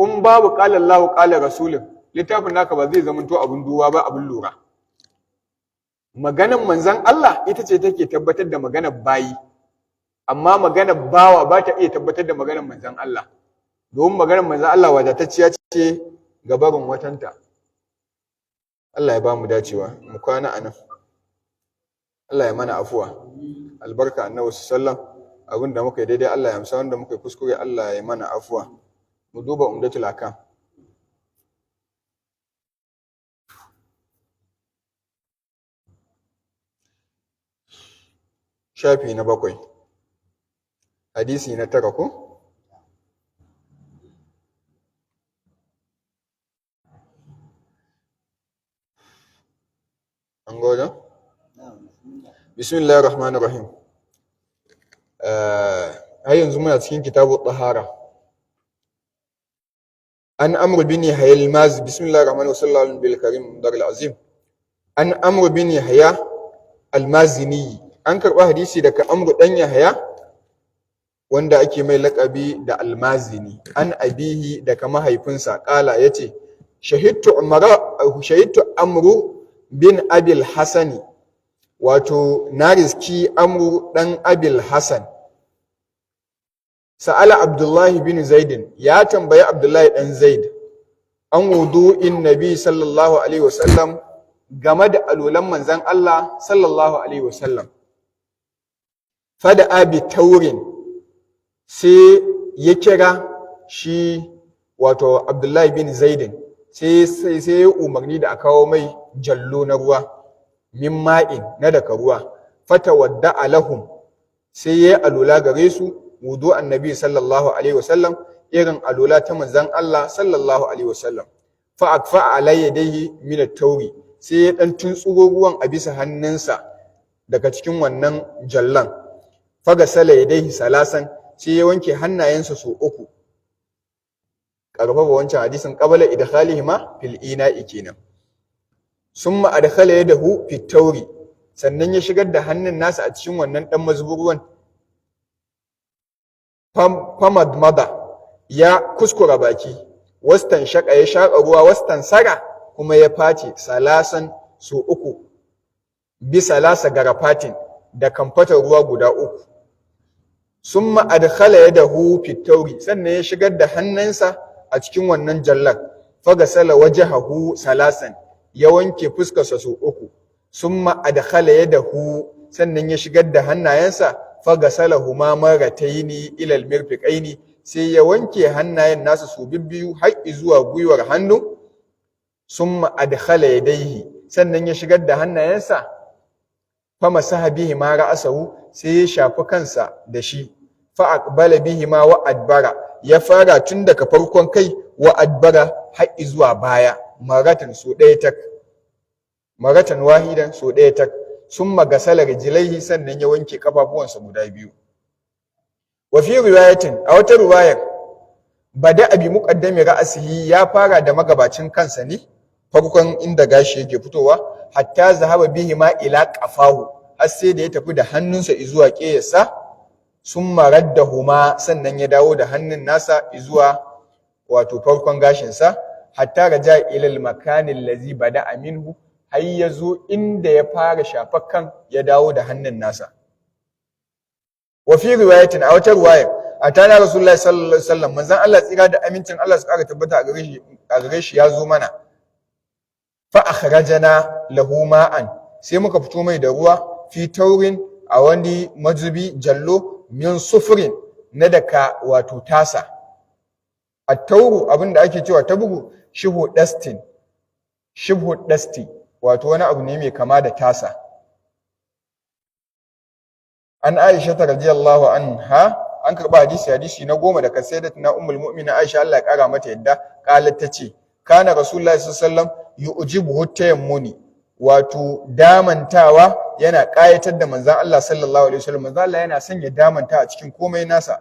[SPEAKER 1] in babu qala Allah qala Rasulun, littafin naka ba zai zamanto abin duba ba, abin lura. Maganar manzon Allah ita ce take tabbatar da maganar bayi, amma maganar bawa ba ta iya tabbatar da maganar manzon Allah, domin maganar manzon Allah wadatacciya ce ga barin watanta. Allah ya ba mu dacewa, mu kwana anan. Allah ya mana afuwa, albarka annabi sallallahu alaihi wasallam. Abinda muka yi daidai Allah ya amsa, wanda muka yi kuskure Allah ya mana afuwa. Mu duba Umdatul Ahkam. Shafi na 7, hadisi na 9 ko? An goda? Bismillahir Rahmanir Rahim. Har yanzu muna cikin kitabu Tahara. An Amr bin Yahya al-Mazi, Bismillahir Rahmanir Rahim, sallallahu bil Karim Darul Azim. An Amr bin Yahya al-Mazini, an karɓa hadisi daga Amr dan Yahya wanda ake mai laƙabi da al-Mazini, an abihi daga mahaifinsa, ƙala yace shahidtu Amru bin Abil Hasani, wato na riski Amru dan Abil Hasan. Sa'ala Abdullahi bin Zaidin, ya tambayi Abdullahi dan Zaid an wudu'in Nabi sallallahu alaihi wasallam, game da alulan manzon Allah sallallahu alaihi wasallam. Fada abi taurin, sai ya kira shi wato Abdullahi bin Zaidin, sai ya umarni da a kawo mai jallo na ruwa, min ma'in, na daga ruwa. Fata wadda alahum, sai ya alula gare su wudu annabi sallallahu alaihi wasallam, irin alula ta manzon Allah sallallahu alaihi wasallam. Fa akfa alayya dai min at-tauri, sai ya dan tuntsuro ruwan a bisa hannunsa daga cikin wannan jallan. Faga sala yadayhi salasan, sai ya wanke hannayensa su 3. Karfafa wancan hadisin qabala idkhalihima fil ina'i kenan. Summa adkhala yadahu fit tauri, sannan ya shigar da hannun nasa a cikin wannan dan mazburuwan. Famadmada, ya kuskura baki, wastan shaka, ya shaka ruwa, wastan sara, kuma ya face salasan su 3, bi salasa garafatin, da kamfatar ruwa guda 3. Summa adkhala yadahu fit tauri, sannan ya shigar da hannunsa a cikin wannan jallar. Fagasala wajhahu salasan, ya wanke fuskarsa su 3. Summa adkhala yadahu, sannan ya shigar da hannayensa. Fagasalahuma marataini ila almirfiqaini, sai ya wanke hannayen nasa su bibbiyu har zuwa gwiwar hannu, summa adkhala yadayhi, sannan ya shigar da hannayensa, fa masaha bihi ma ra'asahu, sai ya shafi kansa da shi, fa aqbala bihi ma wa adbara, ya fara tun daga farkon kai wa adbara har zuwa baya, maratan wahidan so ɗaya tak, summa gasala rijlaihi, sannan ya wanke kafafuwansa guda biyu. Wa fi riwayatin, a wata riwayar, bada bi muqaddami ra'sihi, ya fara da magabacin kansa ne, farkon inda gashi yake fitowa, hatta zahaba bihi ma ila qafahu, har sai da ya tafi da hannunsa zuwa ƙeyarsa, summa raddahuma, sannan ya dawo da hannun nasa zuwa wato farkon gashinsa, hatta raja ila al-makani allazi bada'a minhu, har ya zo inda ya fara shafar kan, ya dawo da hannun nasa. Wa fi riwayatin, a wata riwayar, atana rasulullahi sallallahu alaihi wasallam, manzon Allah tsira da amincin Allah su ƙara tabbata a gare shi ya zo mana, fa akhrajana lahu ma'an, sai muka fito mai da ruwa, fi taurin, a wani mazubi jallo, min sufurin, na daka wato tasa. At-tauru, abinda ake cewa tabugu, shibhu dasti, wato wani abu ne mai kama da tasa. An Aisha radiyallahu anha, an karba hadisi na 10 daga sayyidatina ummul mu'minin Aisha, Allah ya kara mata yadda, qalat tace, kana rasulullahi sallallahu alaihi wasallam yu'jibuhu tayammuni, wato damantawa yana kayatar da manzon Allah sallallahu alaihi wasallam. Manzon Allah yana son ya damanta a cikin komai nasa,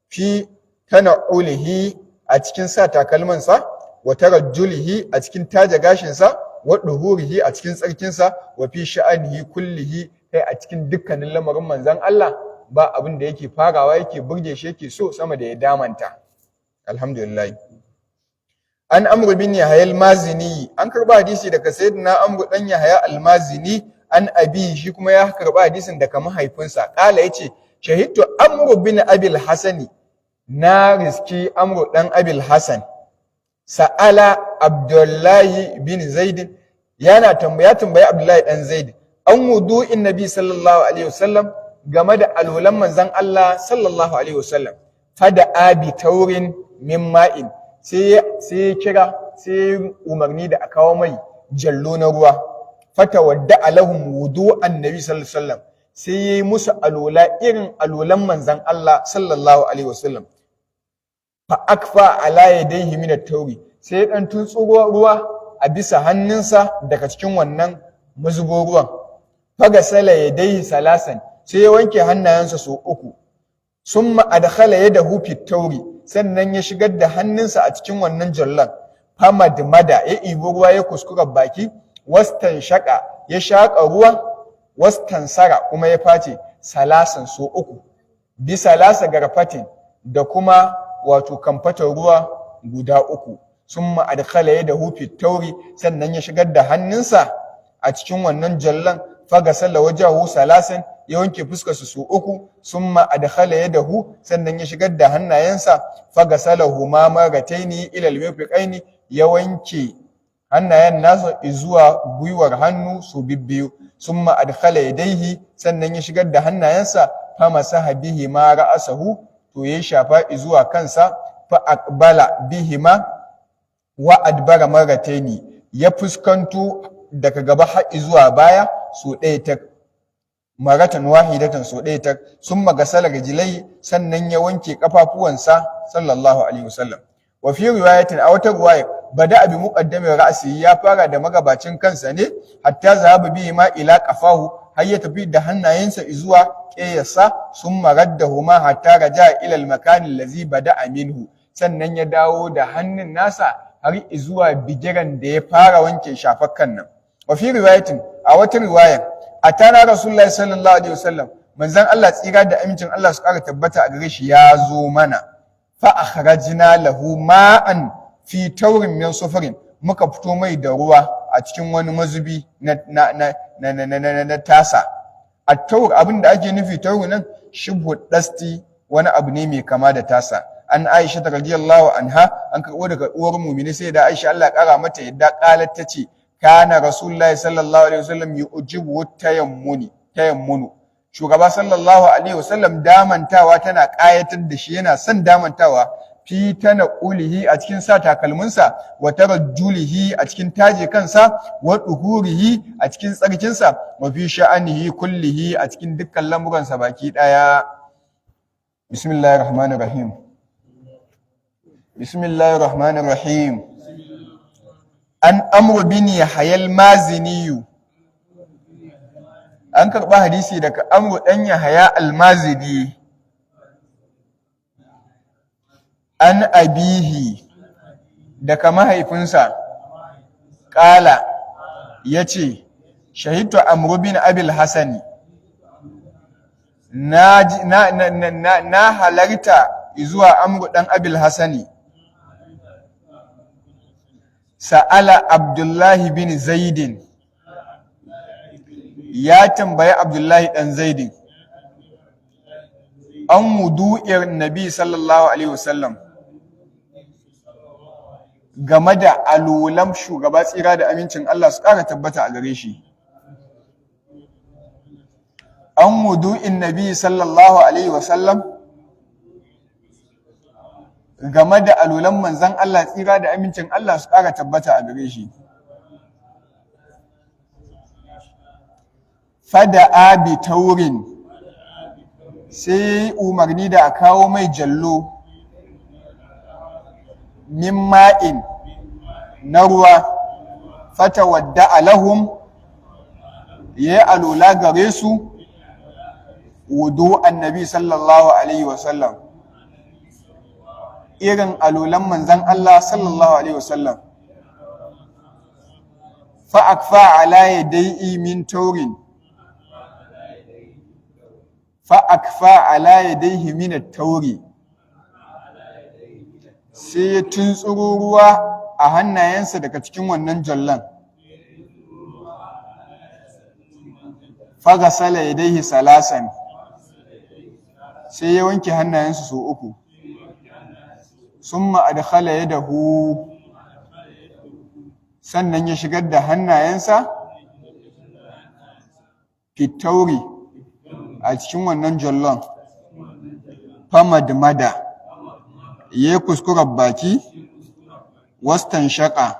[SPEAKER 1] fi tana'ulihi, a cikin sa takalmansa, wa tarajjulihi, a cikin taja gashinsa, wa duhurihi, a cikin tsarkinsa, wa fi sha'anihi kullihi, kai a cikin dukkanin lamarin manzon Allah ba abin da yake farawa yake burge shi yake so sama da ya damanta. Alhamdulillah. An Amr bin Yahya al-Mazini, an karba hadisi daga sayyidina Amr dan Yahya al-Mazini, an abi, shi kuma ya karba hadisin daga mahaifinsa. Kala yace, shahidtu Amr bin Abil Hasani, na riski Amr dan Abil Hasan, sa'ala Abdullahi bin Zaid, yana tambaya Abdullahi dan Zaid, an wudu'in Nabi sallallahu alaihi wasallam, game da alwalan manzon Allah sallallahu alaihi wasallam, fada abi taurin min ma'in, sai umarni da a kawo mai jallo na ruwa, fata wadda alahum wudu'an Nabi sallallahu alaihi wasallam, sai yayi musu alwala irin alwalan manzon Allah sallallahu alaihi wasallam, fa akfa ala yadayhi min at-tauri, sai dan tuntsuro ruwa a bisa hannunsa daga cikin wannan mazubo ruwan, fagasala yadayhi salasan, sai ya wanke hannayensa sau 3, summa adkhala yadahu fi at-tauri, sannan ya shigar da hannunsa a cikin wannan jallan, famadmada, ya ibi ruwa ya kuskura baki, wastan shaka, ya shaka ruwa, wastan sara, kuma ya face salasan sau 3, bi salasa garfatin, da kuma wato kamfatar ruwa guda 3, summa adkhala yadahu fi at-tauri, sannan ya shigar da hannunsa a cikin wannan jallan, fagasala wajahu salasan, ya wanke fuskarsa su 3, summa adkhala yadahu, sannan ya shigar da hannayensa, fagasalahu ma marataini ila al-mirfiqaini, ya wanke hannayen nasa zuwa gwiwar hannu su bibbiyu, summa adkhala yadayhi, sannan ya shigar da hannayensa, fa masaha bihi ma ra'asahu, to ya shafa zuwa kansa, fa aqbala bihi ma wa adbara marataini, ya fuskanto daga gaba har zuwa baya su ɗaya ta maratan wahidatan so ɗaya ta, sun magasala rijilai, sannan ya wanke kafafuwansa sallallahu alaihi wasallam. Wa fi riwayatin, a wata riwaya, bada bi muqaddamin ra'si, ya fara da magabacin kansa ne, hatta zahaba bihi ma ila qafahu, har ya tafi da hannayensa zuwa ƙeyarsa, sun maraddahuma hatta raja ila al-makan allazi bada'a minhu, sannan ya dawo da hannun nasa har zuwa bigiran da ya fara wanke shafakkan nan. Wa fi riwayatin, a wata riwaya, atana rasulullahi sallallahu alaihi wasallam, manzon Allah tsira da amincin Allah su ƙara tabbata a gare shi ya zo mana, fa akhrajna lahu ma'an fi taurin min sufurin, muka fito mai da ruwa a cikin wani mazubi na tasa. At-taur, abin da ake nufi tauru nan, shibhu dasti, wani abu ne mai kama da tasa. An Aisha radiyallahu anha, an karɓo daga uwar mu'mini sai da Aisha Allah ya ƙara mata yadda qalat tace, kana rasulullahi sallallahu alaihi wasallam yu'jibu tayammunu, shugaba sallallahu alaihi wasallam damantawa tana ƙayatar da shi, yana son damantawa fi tanqulihi a cikin sa takalminsa, wa tarajjulihi a cikin taje kansa, wa duhurihi a cikin tsarkinsa, wa fi sha'anihi kullihi a cikin dukkan lamuransa baki daya. Bismillahir rahmanir rahim. Bismillahir rahmanir rahim. An Amr bin Yahya al-Mazini, an karɓa hadisi daga Amr ɗan Yahya al-Mazini, an abihi daga mahaifinsa, ƙala ya ce, shahidtu Amr bin Abil Hassani, na halarta zuwa Amr ɗan Abil Hassani, sa'ala Abdullahi bin Zaidin, ya tambayi Abdullahi ɗan Zaidin, an wudu'ir Nabi sallallahu Alaihi wasallam, game da alulam shugaba tsira da amincin Allah su ƙara tabbata a gare shi. An wudu'in Nabi sallallahu Alaihi wasallam, game da alulan manzan Allah tsira da amincin Allah su ƙara tabbata a gare shi. Fada'a bi taurin, sai umarni da a kawo mai jallo min ma'in na ruwa, fata wadda alahum ya yi alula gare su, wudu annabi sallallahu Alaihi wasallam, irin alulan manzan Allah sallallahu Alaihi wasallam. Fa'akfa ala yadai'i min taurin, fa'akfa ala yadaihi min at-tauri, sai ya tuntsuro ruwa a hannayensa daga cikin wannan jallan. Faghasala yadaihi salasan, sai ya wanke hannayensa sau uku. Summa adkhala yadahu, sannan ya shigar da hannayensa fitauri a cikin wannan jallon. Famadmada, ya kuskura baki, wastan shaƙa,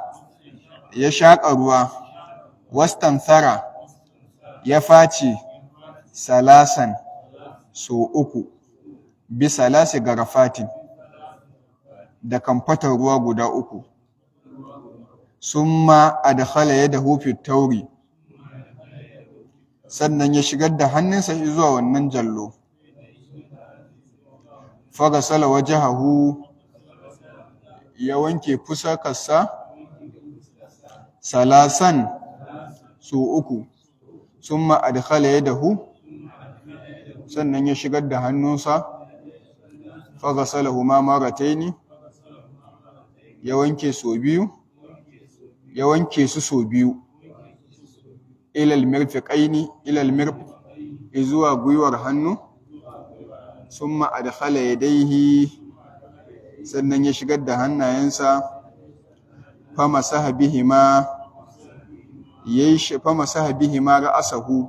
[SPEAKER 1] ya shaƙa ruwa, wastan thara, ya face salasan so uku, bi salasi garafatin, da kamfatar ruwa guda uku. Summa adkhala yadahu fi tauri, sannan ya shigar da hannunsa zuwa wannan jallo. Faghasala wajhahu, ya wanke fuskarsa salasan so uku. Summa adkhala yadahu, sannan ya shigar da hannunsa. Faghasalahuma marrataini, ya wanke so biyu, ya wanke su so biyu. Ilal mirfiqaini, ilal mirf, zuwa gwiwar hannu. Summa adkhala yadayhi, sannan ya shigar da hannayensa. Famasaha bihima, famasaha bihima ra'asahu,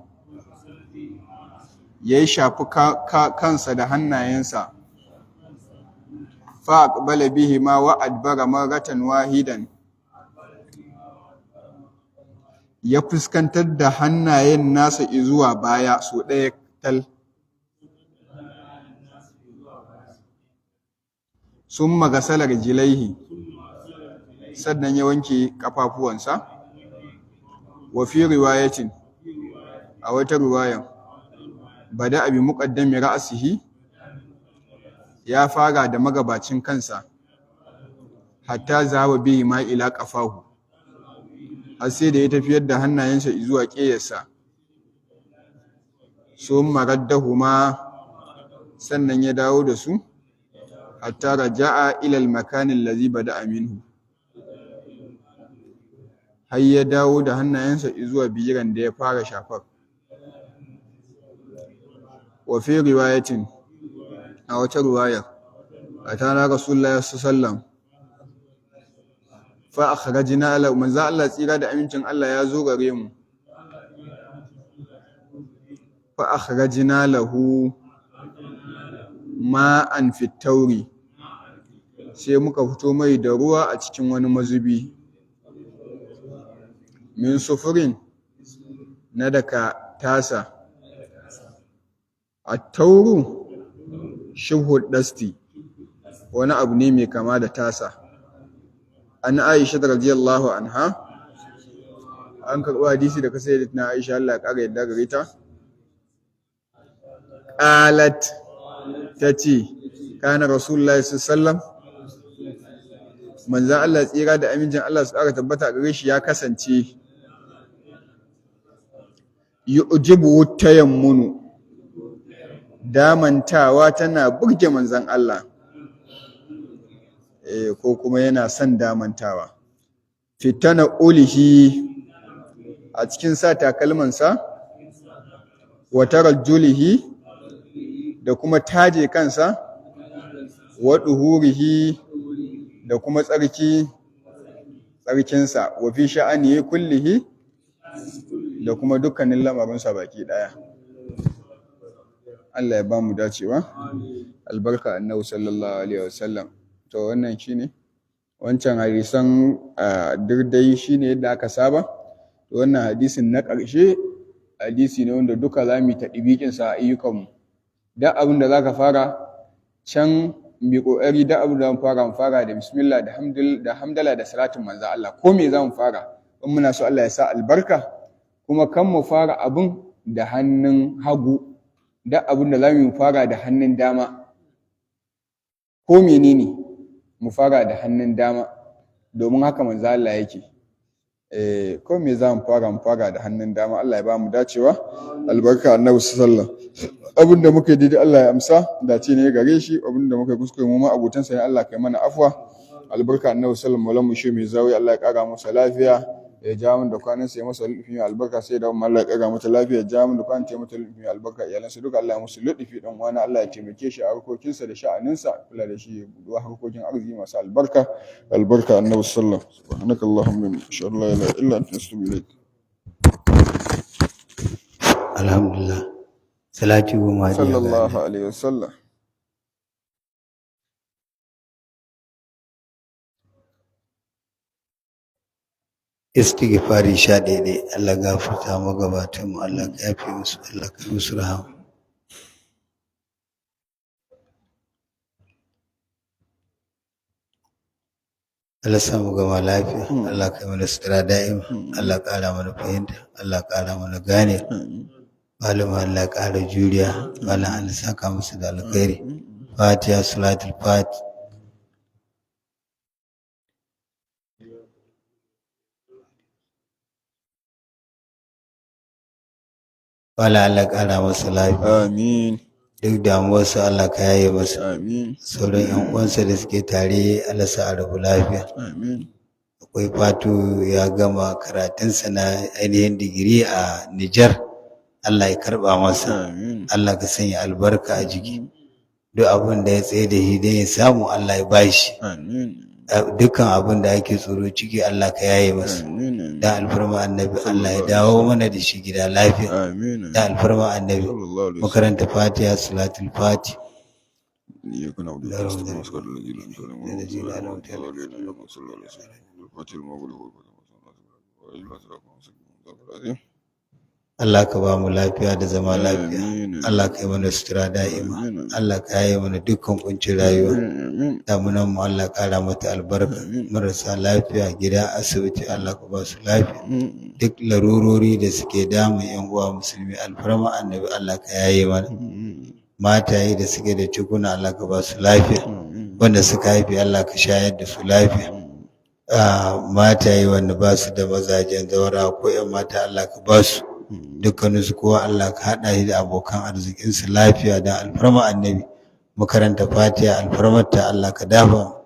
[SPEAKER 1] yayi shafi kansa da hannayensa. Fa aqbala bihima wa adbara marratan wahidan, ya fuskantar da hannayen nasa zuwa baya so ɗaya tal. Summa ghasala rijlaihi, sannan ya wanke kafafuwansa. Wa fi riwayatin, a wata riwayan, bada abi muqaddami ra'sihi, ya fara da magabacin kansa, hatta zahaba bihi ma ila qafahu, har sai da ya tafiyar da hannayensa zuwa ƙeyarsa. Summa raddahuma, sannan ya dawo da su, hatta raja'a ila al-makani allazi bada'a minhu, har ya dawo da hannayensa zuwa bigiran da ya fara shafar. Wa fi riwayatin, a wata riwayar, atana rasulullahi sallallahu alaihi wasallam fa akhrajna lahu, manzo Allah tsira da amincin Allah ya zo gare mu. fa akhrajna lahu ma'an fit tauri, sai muka fito mai da ruwa a cikin wani mazubi, min sufurin, na daga tasa. At-tauru shibhu dasti, wani abu ne mai kama da tasa. An Aisha radiyallahu anha, an karɓi hadisi daga sayyidatina Aisha, Allah ya ƙara yadda gare ta, qalat, tace kana rasulullahi sallallahu alaihi wasallam, manzon Allah tsira da amincin Allah su ƙara tabbata gare shi ya kasance, yu'jibu tayammunu, damantawa tana burge manzon Allah, ko kuma yana son damantawa. Fitana ulihi, a cikin sa takalmansa, wa tarajjulihi, da kuma taje kansa, wa duhurihi, da kuma tsarkinsa, wa fi sha'anihi kullihi, da kuma dukkanin lamarinsa baki daya. Allah ya bamu dacewa, albarka annabi sallallahu alaihi wasallam. To wannan shine wancan hadisan dirdai shine yadda aka saba. To wannan hadisin na ƙarshe hadisi ne wanda duka zamu ta dibikin sa ayyukan mu. Da abin da zaka fara can mi kokari, da abin da mu fara da bismillah da hamdala da salatin manzo Allah. Ko me zamu fara in muna so Allah ya sa albarka, kuma kan mu fara abun da hannun hagu, da abin da zamu fara da hannun dama. Ko menene mu fara da hannun dama, domin haka manzo Allah yake. Ko me za mu fara da hannun dama. Allah ya ba mu dacewa, albarka annabi sallallahu alaihi wasallam. Abinda muka yi daidai Allah ya amsa, dace ne gare shi. Abinda muka kuskure mu ma abutan sa ne, Allah kai mana afwa, albarka annabi sallallahu alaihi wasallam. Mu shi mai zawi, Allah ya kara masa lafiya, ya ja mun da kwanan sa, ya masa lufi albarka, sai da mu Allah ya kara mata lafiya, ya ja mun da kwanan ta mata lufi albarka, iyalansa duka Allah ya musu lufi, dan uwana Allah ya taimake shi a harkokin sa da sha'anin sa, kula da shi duwa harkokin arziki masu albarka, albarka annabi sallallahu alaihi wasallam. Subhanakallahumma wa bihamdika, la ilaha illa anta, astaghfiruka wa atubu ilaik.
[SPEAKER 2] Alhamdulillah, salati wa ma
[SPEAKER 1] sallallahu alaihi wasallam.
[SPEAKER 2] istighfari 11. Allah gafarta magabatan mu, Allah ka yafe musu, Allah ka musu rahama. Allah samu gama lafiya, Allah ka yi mana sutura da'ima, Allah ƙara mana fahimta, Allah ƙara mana gane, malama Allah ƙara juriya, malam Allah saka musu da alkhairi. Fatiha, salatul fatiha. Wala Allah ƙara masa lafiya.
[SPEAKER 1] Amin.
[SPEAKER 2] Duk damuwarsu Allah ka yaye masa.
[SPEAKER 1] Amin.
[SPEAKER 2] Sauran ƴan uwansa da suke tare Allah sa a rabu lafiya.
[SPEAKER 1] Amin.
[SPEAKER 2] Akwai Fatu ya gama karatunsa na ainihin digiri a Nijar. Allah ya karɓa masa.
[SPEAKER 1] Amin.
[SPEAKER 2] Allah ka sanya albarka a jiki. Duk abin da ya tsaye da shi dai ya samu Allah ya bashi.
[SPEAKER 1] Amin.
[SPEAKER 2] Dukkan abin da ake tsoro ciki Allah ka yaye masa.
[SPEAKER 1] Amin.
[SPEAKER 2] Da alfarma annabi Allah ya dawo mana da shi gida lafiya.
[SPEAKER 1] Amin.
[SPEAKER 2] Da alfarma annabi makaranta Fatiha, salatul Fati.
[SPEAKER 1] يكون عبد الله المسكر الذي لم يكن
[SPEAKER 2] Allah ka ba mu lafiya da zama lafiya. Allah ka yi mana sutura da'ima. Allah ka yi mana dukkan kuncin rayuwa. Damunan mu Allah ƙara mata albarka. Marasa lafiya gida asibiti Allah ka ba su lafiya. Duk larurori da suke damun yan uwa musulmi alfarma annabi Allah ka yaye mana. Mataye da suke da cikuna Allah ka ba su lafiya. Wanda suka haifi Allah ka shayar da su lafiya. Mataye wanda ba su da mazajen zaura ko yan mata Allah ka ba su. Dukkaninsu kowa Allah ka haɗa shi da abokan arzikinsu lafiya da alfarma annabi. Makaranta Fatiha alfarmarta Allah ka dafa.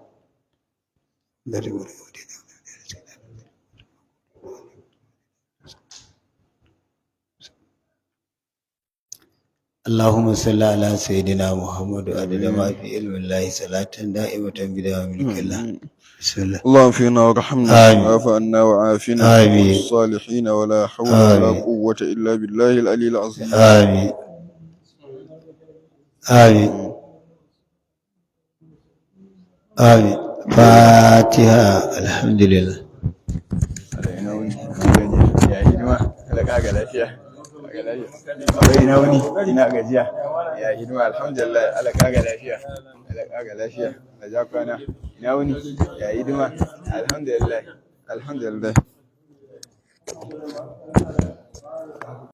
[SPEAKER 2] اللهم صل على سيدنا محمد عدد ما في علم الله صلاة دائمة بدوام ملك الله. بسم الله.
[SPEAKER 1] اللهم فينا وارحمنا وعاف عنا وعافنا
[SPEAKER 2] آمين.
[SPEAKER 1] والصالحين ولا حول ولا قوة إلا بالله العلي العظيم.
[SPEAKER 2] آمين. amin amin fatiha alhamdulillah
[SPEAKER 1] ya hidima alaka ga lafiya bai na wuni ina gajiya ya hidima alhamdulillah alaka ga lafiya da ja kwana ina wuni ya hidima alhamdulillah